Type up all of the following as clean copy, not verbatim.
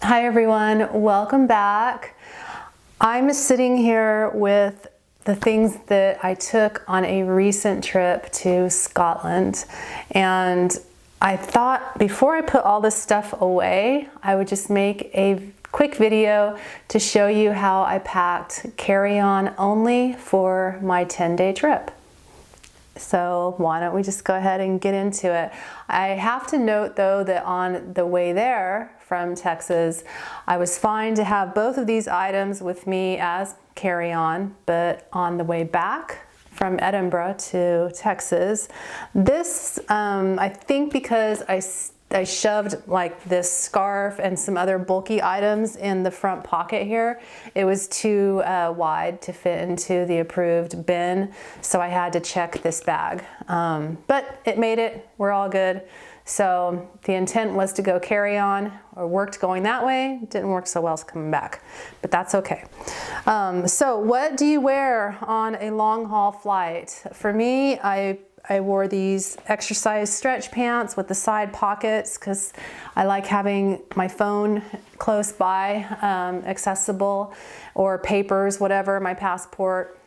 Hi everyone, welcome back. I'm sitting here with the things that I took on a recent trip to Scotland, and I thought before I put all this stuff away, I would just make a quick video to show you how I packed carry-on only for my 10-day trip. So why don't we just go ahead and get into it. I have to note though that on the way there from Texas, I was fine to have both of these items with me as carry-on, but on the way back from Edinburgh to Texas, this, I think because I shoved like this scarf and some other bulky items in the front pocket here. It was too wide to fit into the approved bin, so I had to check this bag. But it made it, we're all good. So the intent was to go carry on, or worked going that way. Didn't work so well coming back, but that's okay. So what do you wear on a long haul flight? For me, I wore these exercise stretch pants with the side pockets because I like having my phone close by, accessible, or papers, whatever, my passport.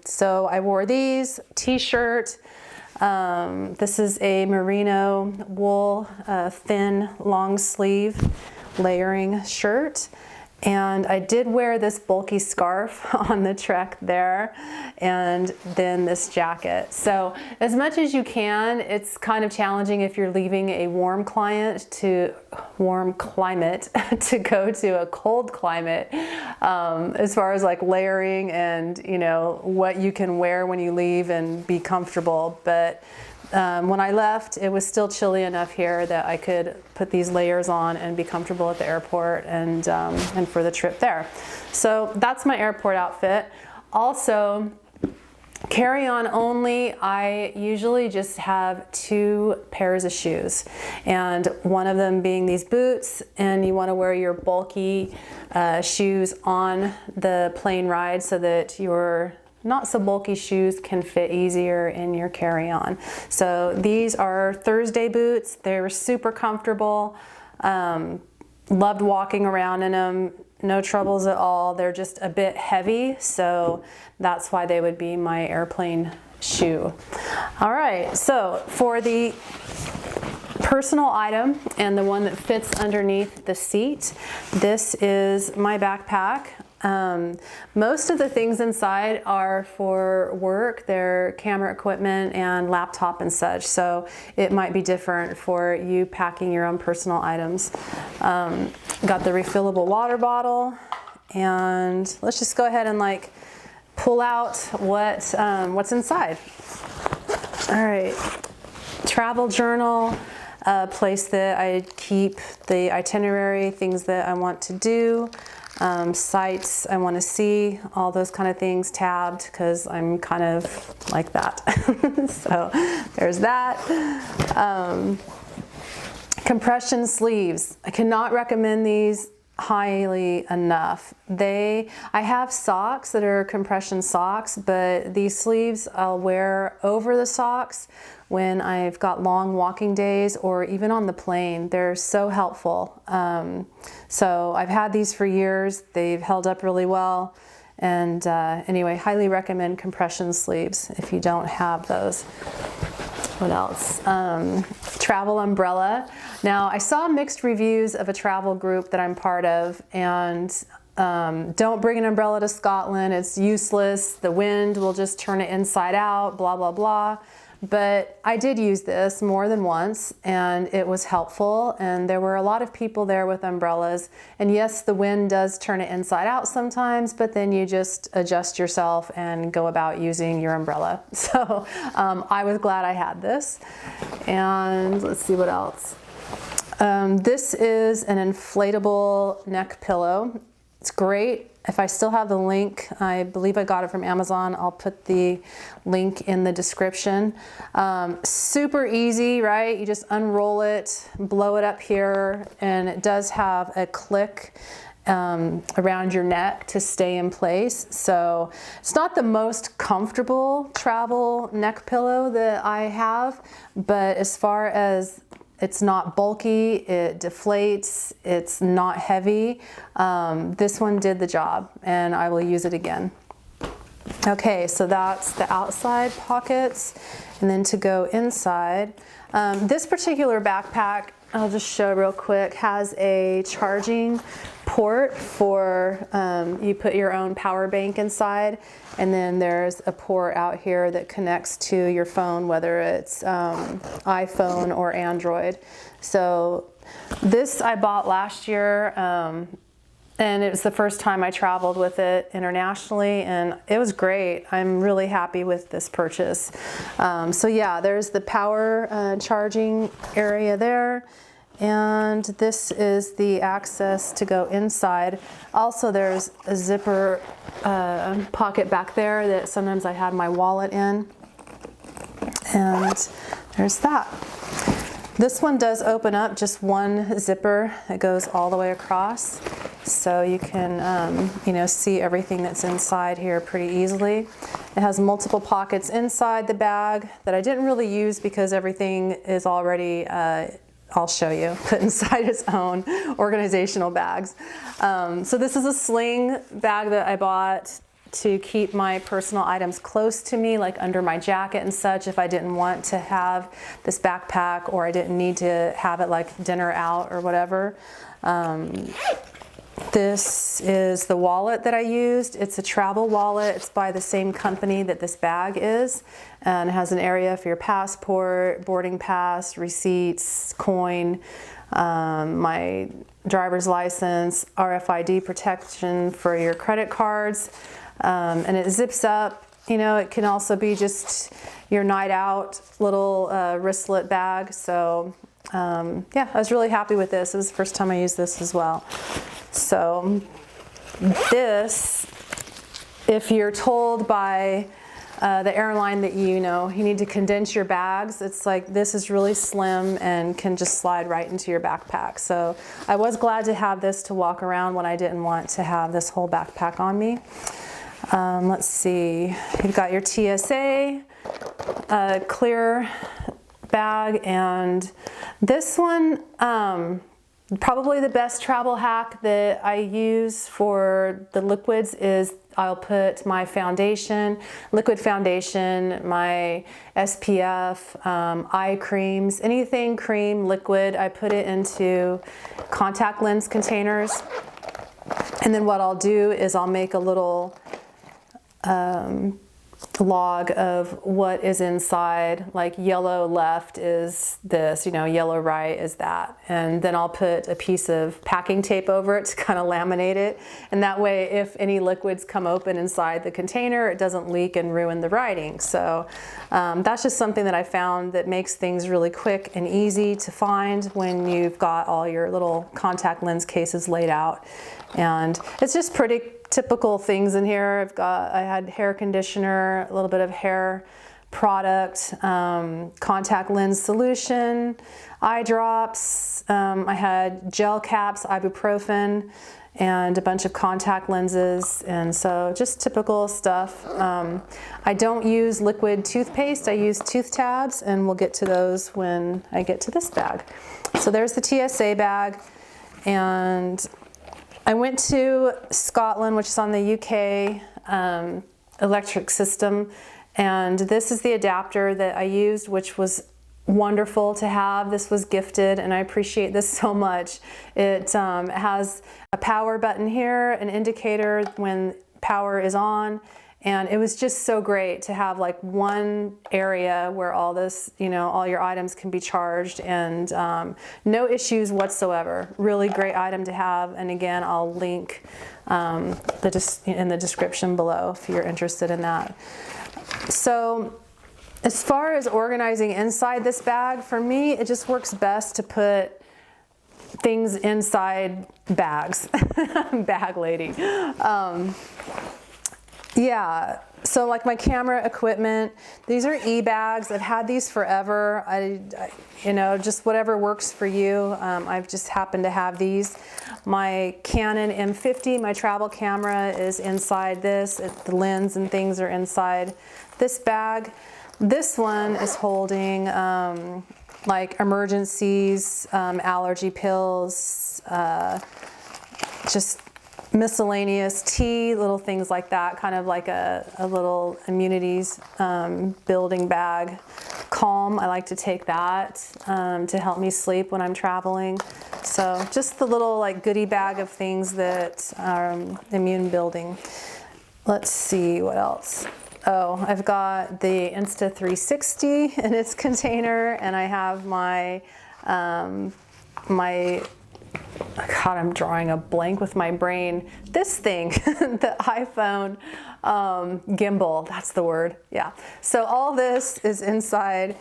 So I wore these, t-shirt. This is a merino wool, thin, long sleeve layering shirt. And I did wear this bulky scarf on the trek there, and then this jacket. So as much as you can, it's kind of challenging if you're leaving a warm climate to go to a cold climate, as far as like layering and, you know, what you can wear when you leave and be comfortable. But when I left, it was still chilly enough here that I could put these layers on and be comfortable at the airport and for the trip there. So that's my airport outfit. Also, carry-on only, I usually just have 2 pairs of shoes, and one of them being these boots, and you want to wear your bulky shoes on the plane ride so that your not so bulky shoes can fit easier in your carry-on. So these are Thursday boots. They were super comfortable. Loved walking around in them. No troubles at all. They're just a bit heavy, so that's why they would be my airplane shoe. All right, so for the personal item and the one that fits underneath the seat, this is my backpack. Most of the things inside are for work. They're camera equipment and laptop and such, so it might be different for you packing your own personal items. Got the refillable water bottle, and let's just go ahead and like pull out what's inside. All right, travel journal, a place that I keep the itinerary, things that I want to do. Sites I want to see, all those kind of things tabbed because I'm kind of like that. So there's that. Compression sleeves. I cannot recommend these highly enough. I have socks that are compression socks, but these sleeves I'll wear over the socks when I've got long walking days or even on the plane. They're so helpful. So I've had these for years. They've held up really well. And anyway, highly recommend compression sleeves if you don't have those. What else? Travel umbrella. Now, I saw mixed reviews of a travel group that I'm part of, and don't bring an umbrella to Scotland. It's useless. The wind will just turn it inside out, blah, blah, blah. But I did use this more than once, and it was helpful, and there were a lot of people there with umbrellas. And yes, the wind does turn it inside out sometimes, but then you just adjust yourself and go about using your umbrella. So I was glad I had this. And let's see what else. This is an inflatable neck pillow. It's great. If I still have the link, I believe I got it from Amazon. I'll put the link in the description. Super easy, right? You just unroll it, blow it up here, and it does have a click around your neck to stay in place. So it's not the most comfortable travel neck pillow that I have, but as far as It's not bulky, it deflates, it's not heavy. This one did the job, and I will use it again. Okay, so that's the outside pockets. And then to go inside, this particular backpack, I'll just show real quick, has a charging port for, you put your own power bank inside, and then there's a port out here that connects to your phone, whether it's iPhone or Android. So this I bought last year, and it was the first time I traveled with it internationally, and it was great. I'm really happy with this purchase. So yeah, there's the power charging area there, and this is the access to go inside. Also, there's a zipper pocket back there that sometimes I had my wallet in, and there's that. This one does open up, just one zipper that goes all the way across. So you can, you know, see everything that's inside here pretty easily. It has multiple pockets inside the bag that I didn't really use because everything is already, I'll show you, put inside its own organizational bags. So this is a sling bag that I bought to keep my personal items close to me, like under my jacket and such, if I didn't want to have this backpack or I didn't need to have it like dinner out or whatever. This is the wallet that I used. It's a travel wallet. It's by the same company that this bag is, and it has an area for your passport, boarding pass, receipts, coin, my driver's license, RFID protection for your credit cards, and it zips up. You know, it can also be just your night out little wristlet bag. So yeah, I was really happy with this. It was the first time I used this as well. So this, if you're told by the airline that you need to condense your bags, it's like this is really slim and can just slide right into your backpack. So I was glad to have this to walk around when I didn't want to have this whole backpack on me. Let's see, you've got your TSA clear bag, and this one, probably the best travel hack that I use for the liquids is I'll put my foundation, liquid foundation, my SPF, eye creams, anything cream, liquid, I put it into contact lens containers. And then what I'll do is I'll make a little log of what is inside, like yellow left is this, yellow right is that. And then I'll put a piece of packing tape over it to kind of laminate it. And that way, if any liquids come open inside the container, it doesn't leak and ruin the writing. So that's just something that I found that makes things really quick and easy to find when you've got all your little contact lens cases laid out. And it's just pretty typical things in here. I had hair conditioner, a little bit of hair product, contact lens solution, eye drops. I had gel caps, ibuprofen, and a bunch of contact lenses. And so just typical stuff. I don't use liquid toothpaste. I use tooth tabs, and we'll get to those when I get to this bag. So there's the TSA bag. And I went to Scotland, which is on the UK electric system, and this is the adapter that I used, which was wonderful to have. This was gifted, and I appreciate this so much. It has a power button here, an indicator when power is on, and it was just so great to have like one area where all this, all your items can be charged, and no issues whatsoever. Really great item to have. And again, I'll link in the description below if you're interested in that. So as far as organizing inside this bag, for me, it just works best to put things inside bags. Bag lady. Yeah, so like my camera equipment, these are e-bags. I've had these forever. I just whatever works for you. I've just happened to have these. My Canon M50, my travel camera, is inside this. The lens and things are inside this bag. This one is holding like emergencies, allergy pills, just miscellaneous tea, little things like that, kind of like a little immunities building bag. Calm, I like to take that to help me sleep when I'm traveling. So just the little like goodie bag of things that are immune building. Let's see what else. Oh, I've got the Insta360 in its container, and I have my God, I'm drawing a blank with my brain. This thing, the iPhone gimbal, that's the word, yeah. So all this is inside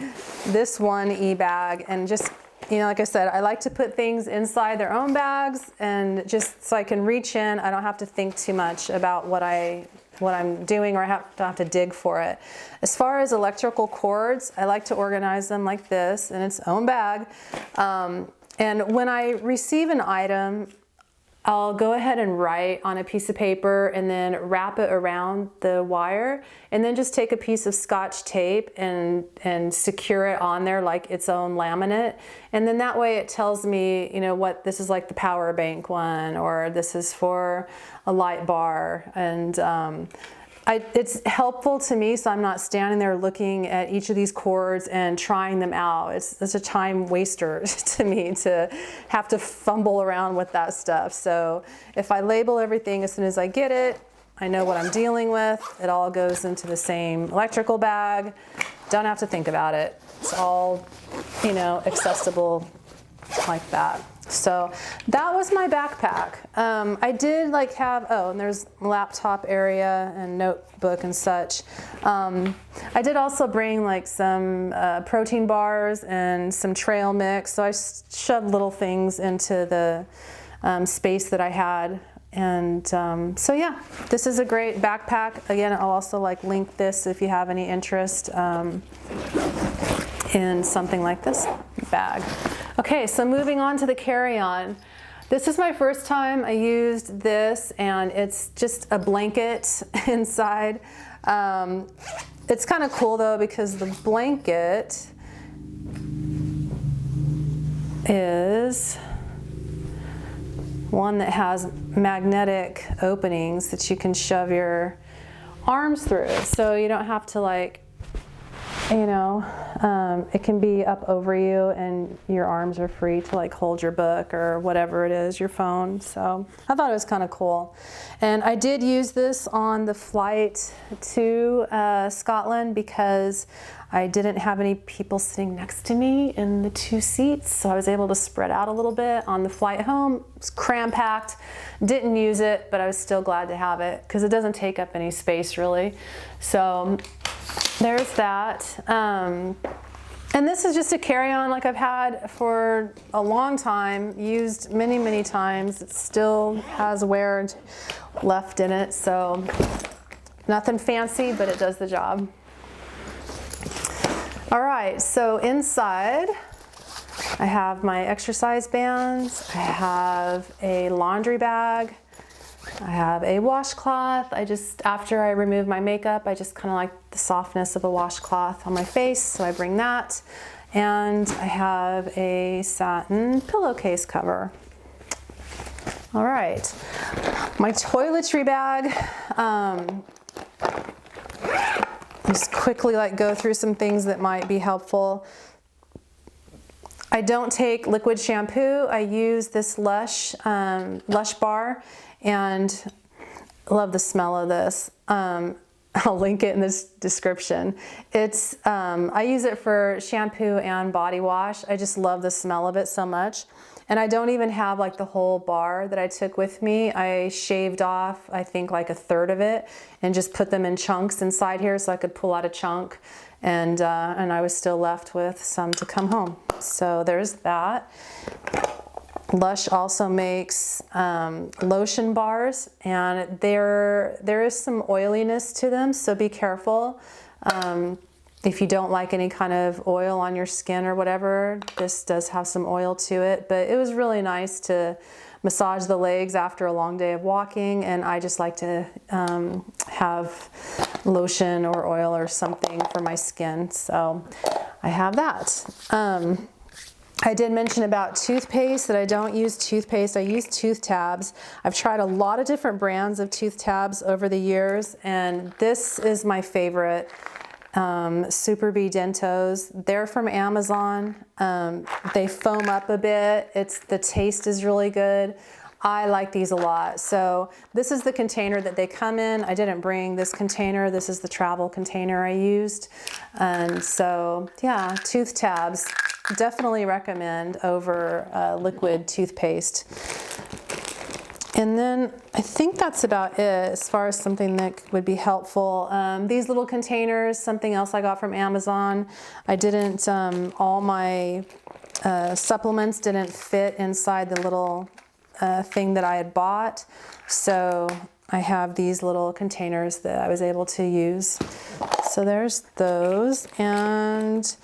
this one e-bag, and just, you know, like I said, I like to put things inside their own bags, and just so I can reach in, I don't have to think too much about what I'm doing, or I don't have to dig for it. As far as electrical cords, I like to organize them like this in its own bag. And when I receive an item, I'll go ahead and write on a piece of paper and then wrap it around the wire, and then just take a piece of Scotch tape and secure it on there like its own laminate. And then that way it tells me, you know, what this is, like the power bank one, or this is for a light bar. And it's helpful to me, so I'm not standing there looking at each of these cords and trying them out. It's a time waster to me to have to fumble around with that stuff. So if I label everything as soon as I get it, I know what I'm dealing with. It all goes into the same electrical bag. Don't have to think about it. It's all, you know, accessible like that. So that was my backpack. I did like have, oh, and there's laptop area and notebook and such. I did also bring like some protein bars and some trail mix. So I shoved little things into the space that I had. And so yeah, this is a great backpack. Again, I'll also like link this if you have any interest in something like this bag. Okay, so moving on to the carry-on. This is my first time I used this, and it's just a blanket inside. It's kind of cool though, because the blanket is one that has magnetic openings that you can shove your arms through. So you don't have to like, you know, it can be up over you and your arms are free to like hold your book or whatever it is, your phone. So I thought it was kind of cool. And I did use this on the flight to Scotland because I didn't have any people sitting next to me in the two seats. So I was able to spread out a little bit on the flight home. It was cram-packed, didn't use it, but I was still glad to have it because it doesn't take up any space really. So there's that. And this is just a carry-on like I've had for a long time, used many, many times. It still has wear left in it, so nothing fancy, but it does the job. All right, so inside I have my exercise bands, I have a laundry bag, I have a washcloth. After I remove my makeup, I just kind of like the softness of a washcloth on my face, so I bring that. And I have a satin pillowcase cover. All right, my toiletry bag. Just quickly like go through some things that might be helpful. I don't take liquid shampoo. I use this Lush bar, and I love the smell of this. I'll link it in this description. It's I use it for shampoo and body wash. I just love the smell of it so much. And I don't even have like the whole bar that I took with me. I shaved off, I think, like a third of it and just put them in chunks inside here so I could pull out a chunk. And I was still left with some to come home. So there's that. Lush also makes lotion bars, and there is some oiliness to them, so be careful. If you don't like any kind of oil on your skin or whatever, this does have some oil to it, but it was really nice to massage the legs after a long day of walking, and I just like to have lotion or oil or something for my skin, so I have that. I did mention about toothpaste, that I don't use toothpaste. I use tooth tabs. I've tried a lot of different brands of tooth tabs over the years, and this is my favorite. Super Bee Dentos. They're from Amazon. They foam up a bit. The taste is really good. I like these a lot. So this is the container that they come in. I didn't bring this container. This is the travel container I used. And so yeah, tooth tabs, definitely recommend over liquid toothpaste. And then I think that's about it as far as something that would be helpful. These little containers, something else I got from Amazon. I didn't, all my supplements didn't fit inside the little thing that I had bought. So I have these little containers that I was able to use. So there's those. And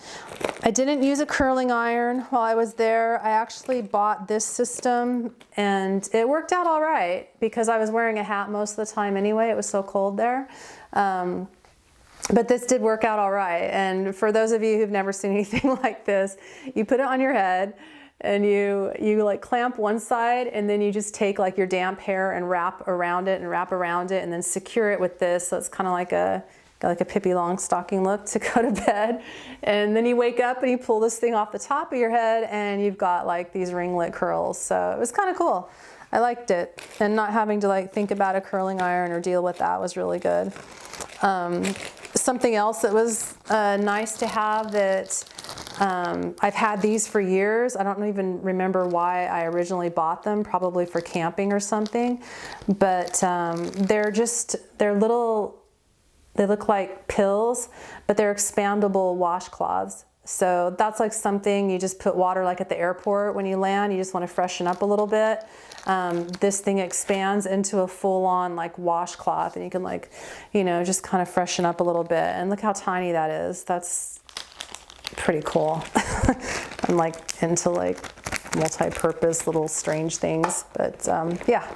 I didn't use a curling iron while I was there. I actually bought this system and it worked out all right because I was wearing a hat most of the time anyway. It was so cold there. But this did work out all right. And for those of you who've never seen anything like this, you put it on your head and you like clamp one side, and then you just take like your damp hair and wrap around it and then secure it with this. So it's kind of like a Pippi Longstocking look to go to bed. And then you wake up and you pull this thing off the top of your head and you've got like these ringlet curls. So it was kind of cool. I liked it. And not having to like think about a curling iron or deal with that was really good. Something else that was nice to have that I've had these for years. I don't even remember why I originally bought them, probably for camping or something. But they're little, they look like pills, but they're expandable washcloths. So that's like something you just put water like at the airport when you land, you just want to freshen up a little bit. This thing expands into a full-on like washcloth, and you can like, just kind of freshen up a little bit. And look how tiny that is. That's pretty cool. I'm like into like multi-purpose little strange things, but yeah.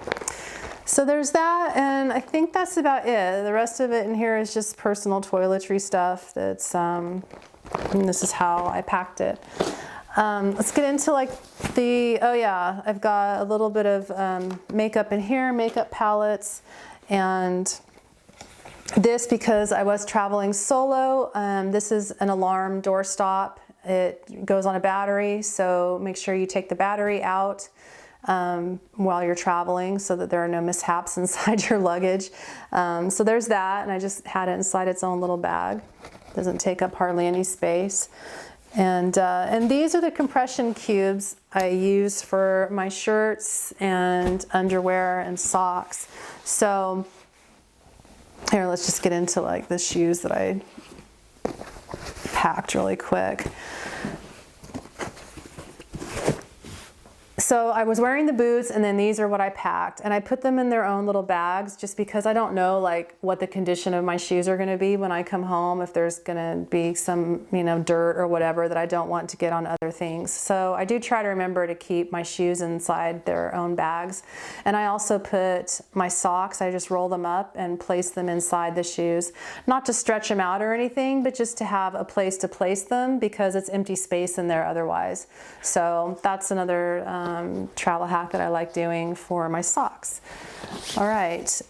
So there's that, and I think that's about it. The rest of it in here is just personal toiletry stuff. That's and this is how I packed it. Let's get into like I've got a little bit of makeup in here, makeup palettes, and this, because I was traveling solo, this is an alarm doorstop. It goes on a battery, so make sure you take the battery out while you're traveling so that there are no mishaps inside your luggage. So there's that, and I just had it inside its own little bag. Doesn't take up hardly any space. And these are the compression cubes I use for my shirts and underwear and socks. So here, let's just get into like the shoes that I packed really quick. So I was wearing the boots, and then these are what I packed, and I put them in their own little bags just because I don't know like what the condition of my shoes are going to be when I come home, if there's going to be some dirt or whatever that I don't want to get on other things. So I do try to remember to keep my shoes inside their own bags. And I also put my socks, I just roll them up and place them inside the shoes, not to stretch them out or anything, but just to have a place to place them because it's empty space in there otherwise. So that's another travel hack that I like doing for my socks. All right,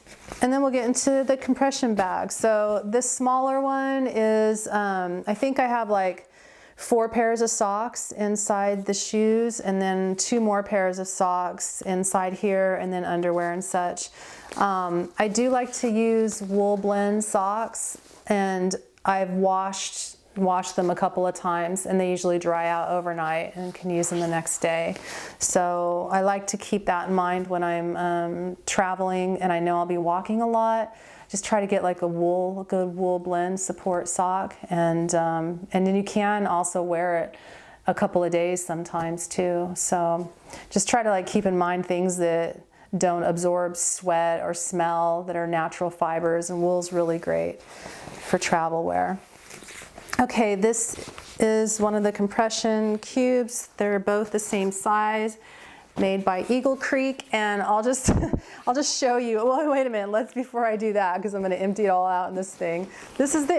and then we'll get into the compression bag. So this smaller one is, I think I have like 4 pairs of socks inside the shoes, and then 2 more pairs of socks inside here, and then underwear and such. I do like to use wool blend socks, and I've washed them a couple of times, and they usually dry out overnight and can use them the next day. So I like to keep that in mind when I'm traveling and I know I'll be walking a lot. Just try to get like a good wool blend support sock, and then you can also wear it a couple of days sometimes too. So just try to like keep in mind things that don't absorb sweat or smell, that are natural fibers, and wool's really great for travel wear. Okay, this is one of the compression cubes. They're both the same size, made by Eagle Creek, and I'll just show you. Well, wait a minute. Before I do that, because I'm going to empty it all out in this thing. This is the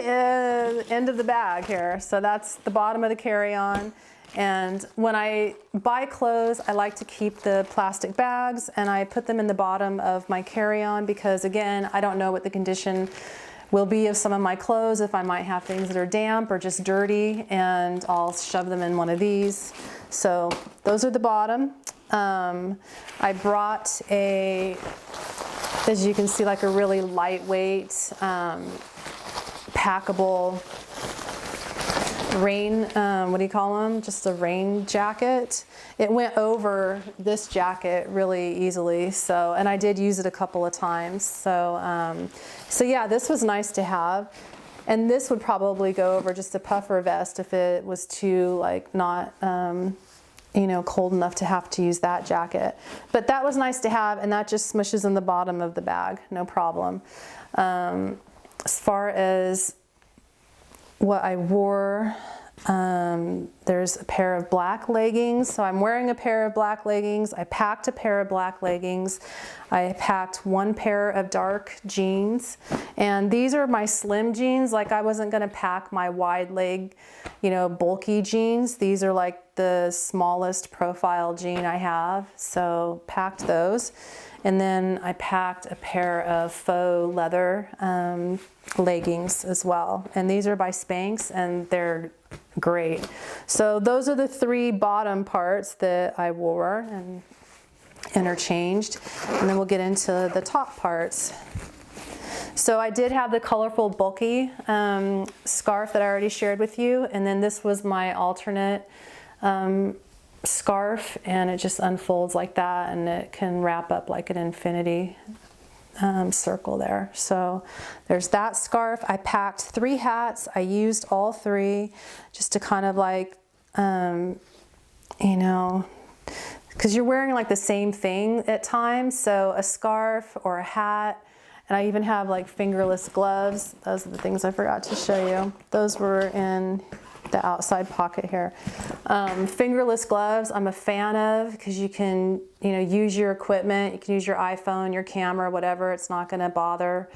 end of the bag here. So that's the bottom of the carry-on, And when I buy clothes, I like to keep the plastic bags and I put them in the bottom of my carry-on because, again, I don't know what the condition will be of some of my clothes, if I might have things that are damp or just dirty, and I'll shove them in one of these. So those are the bottom. I brought a, as you can see, like a really lightweight, packable rain, what do you call them? Just a rain jacket. It went over this jacket really easily. So, and I did use it a couple of times. So, so yeah, this was nice to have. And this would probably go over just a puffer vest if it was too like not, you know, cold enough to have to use that jacket. But that was nice to have, and that just smushes in the bottom of the bag, no problem. As far as what I wore, there's a pair of black leggings. So I'm wearing a pair of black leggings. I packed a pair of black leggings. I packed one pair of dark jeans. And these are my slim jeans. Like I wasn't gonna pack my wide leg, you know, bulky jeans. These are like the smallest profile jean I have. So packed those. And then I packed a pair of faux leather leggings as well. And these are by Spanx and they're great. So those are the three bottom parts that I wore and interchanged. And then we'll get into the top parts. So I did have the colorful bulky scarf that I already shared with you. And then this was my alternate scarf, and it just unfolds like that, and it can wrap up like an infinity circle there. So there's that scarf. I packed 3 hats. I used all 3 just to kind of like, you know, because you're wearing like the same thing at times. So a scarf or a hat, and I even have like fingerless gloves. Those are the things I forgot to show you. Those were in the outside pocket here. Fingerless gloves I'm a fan of because you can, you know, use your equipment. You can use your iPhone, your camera, whatever. It's not going to bother,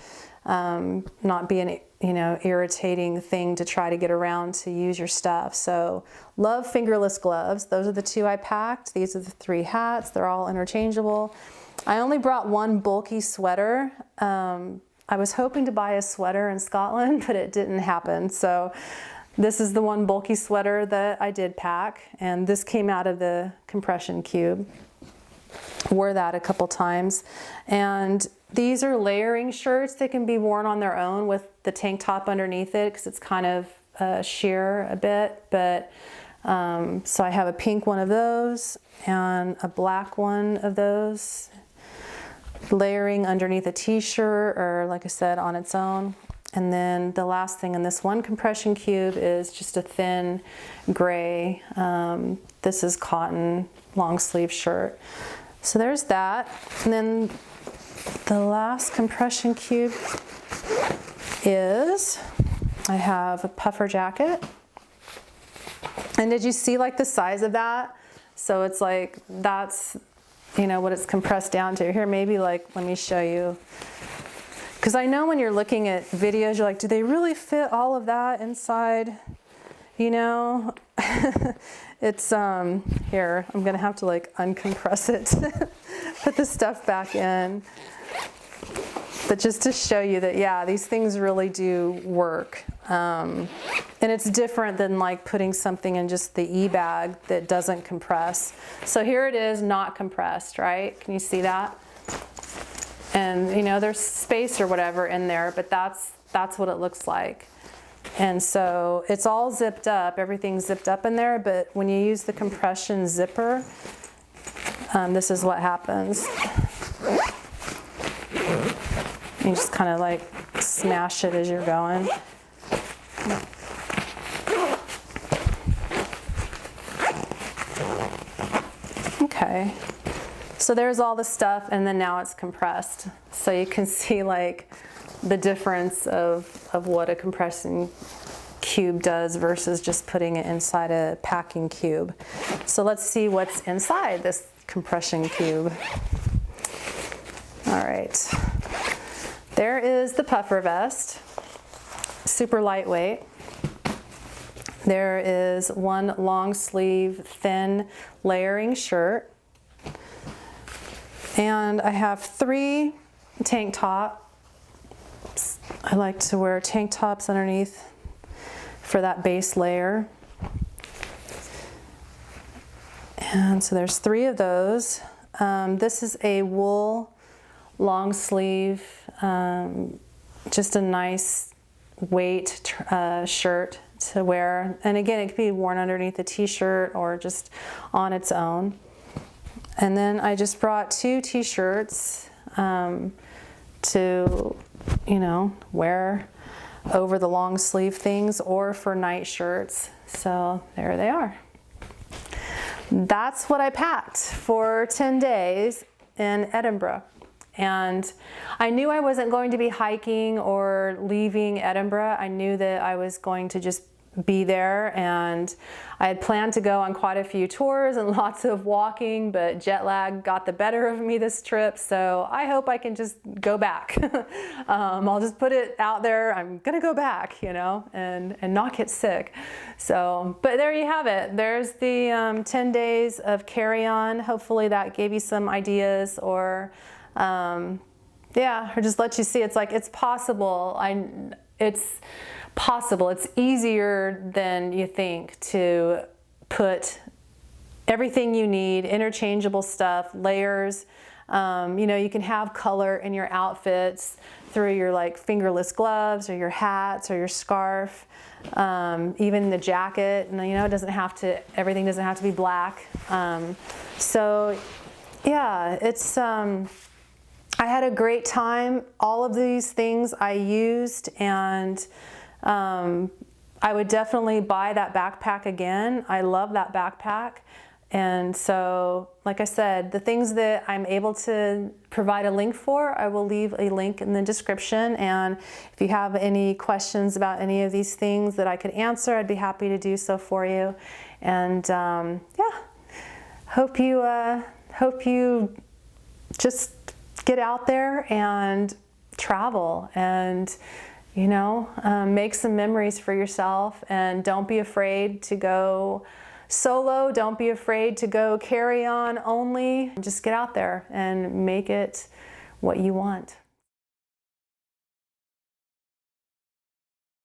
not be an, you know, irritating thing to try to get around to use your stuff. So love fingerless gloves. Those are the 2 I packed. These are the 3 hats. They're all interchangeable. I only brought one bulky sweater. I was hoping to buy a sweater in Scotland, but it didn't happen. So this is the one bulky sweater that I did pack, and this came out of the compression cube. Wore that a couple times. And these are layering shirts that can be worn on their own with the tank top underneath it because it's kind of sheer a bit. But so I have a pink one of those and a black one of those, layering underneath a t-shirt or, like I said, on its own. And then the last thing in this one compression cube is just a thin gray, this is cotton long sleeve shirt. So there's that. And then the last compression cube is, I have a puffer jacket. And did you see like the size of that? So it's like, that's, you know, what it's compressed down to. Here, maybe like, let me show you. Because I know when you're looking at videos, you're like, do they really fit all of that inside? You know, it's, here, I'm gonna have to like uncompress it, put the stuff back in. But just to show you that, yeah, these things really do work. And it's different than like putting something in just the e-bag that doesn't compress. So here it is, not compressed, right? Can you see that? And you know, there's space or whatever in there, but that's what it looks like. And so it's all zipped up, everything's zipped up in there, but when you use the compression zipper, this is what happens. You just kind of like smash it as you're going. Okay. So there's all the stuff, and then now it's compressed. So you can see like the difference of what a compression cube does versus just putting it inside a packing cube. So let's see what's inside this compression cube. All right. There is the puffer vest, super lightweight. There is one long sleeve thin layering shirt. And I have 3 tank tops. I like to wear tank tops underneath for that base layer. And so there's 3 of those. This is a wool long sleeve, just a nice weight shirt to wear. And again, it could be worn underneath a t-shirt or just on its own. And then I just brought 2 t-shirts to, you know, wear over the long sleeve things or for night shirts. So there they are. That's what I packed for 10 days in Edinburgh. And I knew I wasn't going to be hiking or leaving Edinburgh. I knew that I was going to just be there, and I had planned to go on quite a few tours and lots of walking, but jet lag got the better of me this trip, so I hope I can just go back. I'll just put it out there, I'm gonna go back, you know, and not get sick. So, but there you have it. There's the 10 days of carry-on. Hopefully that gave you some ideas, or yeah, or just let you see it's like it's possible. It's possible. It's easier than you think to put everything you need, interchangeable stuff, layers. You know, you can have color in your outfits through your like fingerless gloves or your hats or your scarf, even the jacket. And you know, it doesn't have to, everything doesn't have to be black. So yeah, it's, I had a great time. All of these things I used, and I would definitely buy that backpack again. I love that backpack. And so, like I said, the things that I'm able to provide a link for, I will leave a link in the description. And if you have any questions about any of these things that I could answer, I'd be happy to do so for you. And yeah, hope you just get out there and travel, and you know, make some memories for yourself, and don't be afraid to go solo. Don't be afraid to go carry on only. Just get out there and make it what you want.